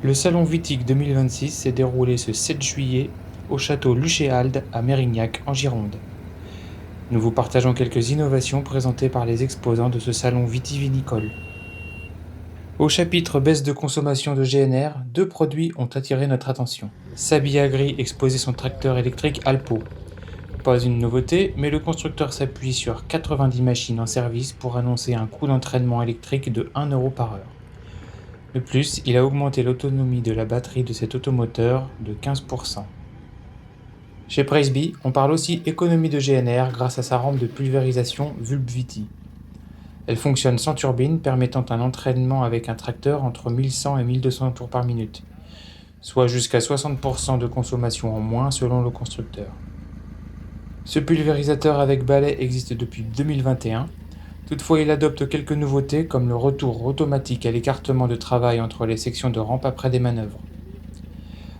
Le salon Vitic 2026 s'est déroulé ce 7 juillet au château Lucéalde à Mérignac en Gironde. Nous vous partageons quelques innovations présentées par les exposants de ce salon vitivinicole. Au chapitre baisse de consommation de GNR, deux produits ont attiré notre attention. Saby Agri exposait son tracteur électrique Alpo. Pas une nouveauté, mais le constructeur s'appuie sur 90 machines en service pour annoncer un coût d'entraînement électrique de 1 € par heure. De plus, il a augmenté l'autonomie de la batterie de cet automoteur de 15%. Chez Presby, on parle aussi économie de GNR grâce à sa rampe de pulvérisation VulpViti. Elle fonctionne sans turbine, permettant un entraînement avec un tracteur entre 1100 et 1200 tours par minute, soit jusqu'à 60% de consommation en moins selon le constructeur. Ce pulvérisateur avec balai existe depuis 2021. Toutefois, il adopte quelques nouveautés comme le retour automatique à l'écartement de travail entre les sections de rampe après des manœuvres.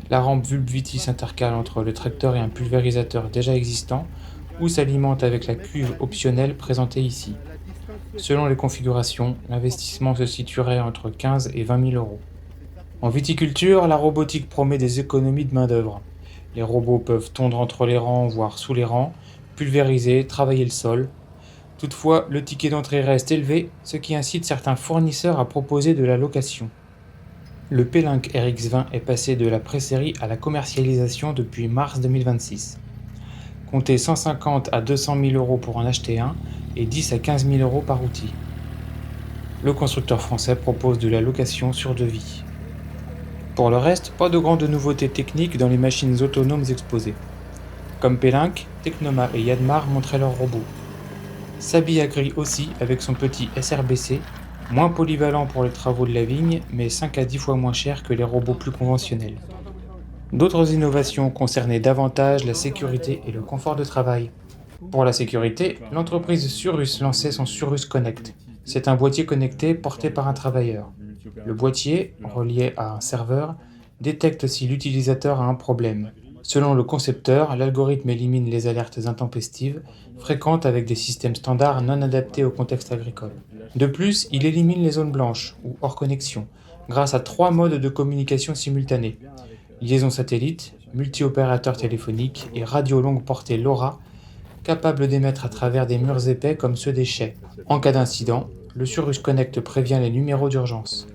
La rampe VulpViti s'intercale entre le tracteur et un pulvérisateur déjà existant ou s'alimente avec la cuve optionnelle présentée ici. Selon les configurations, l'investissement se situerait entre 15 et 20 000 €. En viticulture, la robotique promet des économies de main-d'œuvre. Les robots peuvent tondre entre les rangs, voire sous les rangs, pulvériser, travailler le sol. Toutefois, le ticket d'entrée reste élevé, ce qui incite certains fournisseurs à proposer de la location. Le Pellenc RX20 est passé de la pré-série à la commercialisation depuis mars 2026. Comptez 150 à 200 000 € pour en acheter un et 10 à 15 000 € par outil. Le constructeur français propose de la location sur devis. Pour le reste, pas de grandes nouveautés techniques dans les machines autonomes exposées. Comme Pellenc, Technoma et Yanmar montraient leurs robots. Saby Agri aussi avec son petit SRBC, moins polyvalent pour les travaux de la vigne, mais 5 à 10 fois moins cher que les robots plus conventionnels. D'autres innovations concernaient davantage la sécurité et le confort de travail. Pour la sécurité, l'entreprise Surus lançait son Surus Connect. C'est un boîtier connecté porté par un travailleur. Le boîtier, relié à un serveur, détecte si l'utilisateur a un problème. Selon le concepteur, l'algorithme élimine les alertes intempestives, fréquentes avec des systèmes standards non adaptés au contexte agricole. De plus, il élimine les zones blanches, ou hors connexion, grâce à 3 modes de communication simultanés. Liaison satellite, multi-opérateur téléphonique et radio longue portée LoRa, capable d'émettre à travers des murs épais comme ceux des chais. En cas d'incident, le Surus Connect prévient les numéros d'urgence.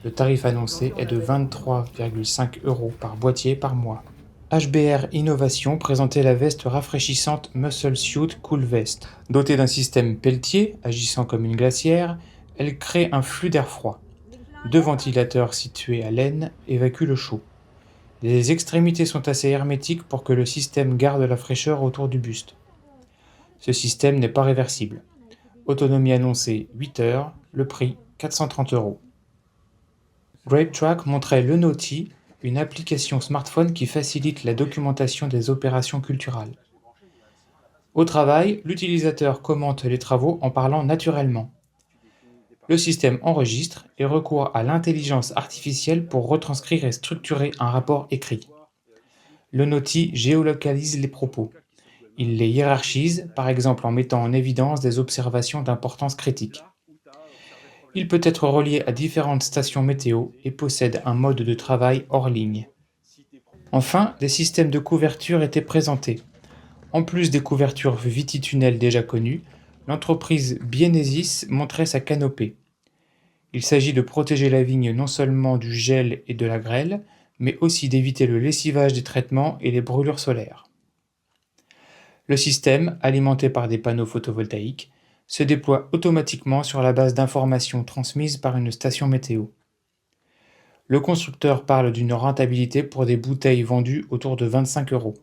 Le tarif annoncé est de 23,5 € par boîtier par mois. HBR Innovation présentait la veste rafraîchissante Muscle Suit Cool Vest. Dotée d'un système Peltier, agissant comme une glacière, elle crée un flux d'air froid. 2 ventilateurs situés à l'aine évacuent le chaud. Les extrémités sont assez hermétiques pour que le système garde la fraîcheur autour du buste. Ce système n'est pas réversible. Autonomie annoncée 8 heures, le prix 430 €. GrapeTrack montrait le Naughty, une application smartphone qui facilite la documentation des opérations culturales. Au travail, l'utilisateur commente les travaux en parlant naturellement. Le système enregistre et recourt à l'intelligence artificielle pour retranscrire et structurer un rapport écrit. Le Naughty géolocalise les propos. Il les hiérarchise, par exemple en mettant en évidence des observations d'importance critique. Il peut être relié à différentes stations météo et possède un mode de travail hors ligne. Enfin, des systèmes de couverture étaient présentés. En plus des couvertures Vititunnel déjà connues, l'entreprise Bienesis montrait sa canopée. Il s'agit de protéger la vigne non seulement du gel et de la grêle, mais aussi d'éviter le lessivage des traitements et les brûlures solaires. Le système, alimenté par des panneaux photovoltaïques, se déploie automatiquement sur la base d'informations transmises par une station météo. Le constructeur parle d'une rentabilité pour des bouteilles vendues autour de 25 €.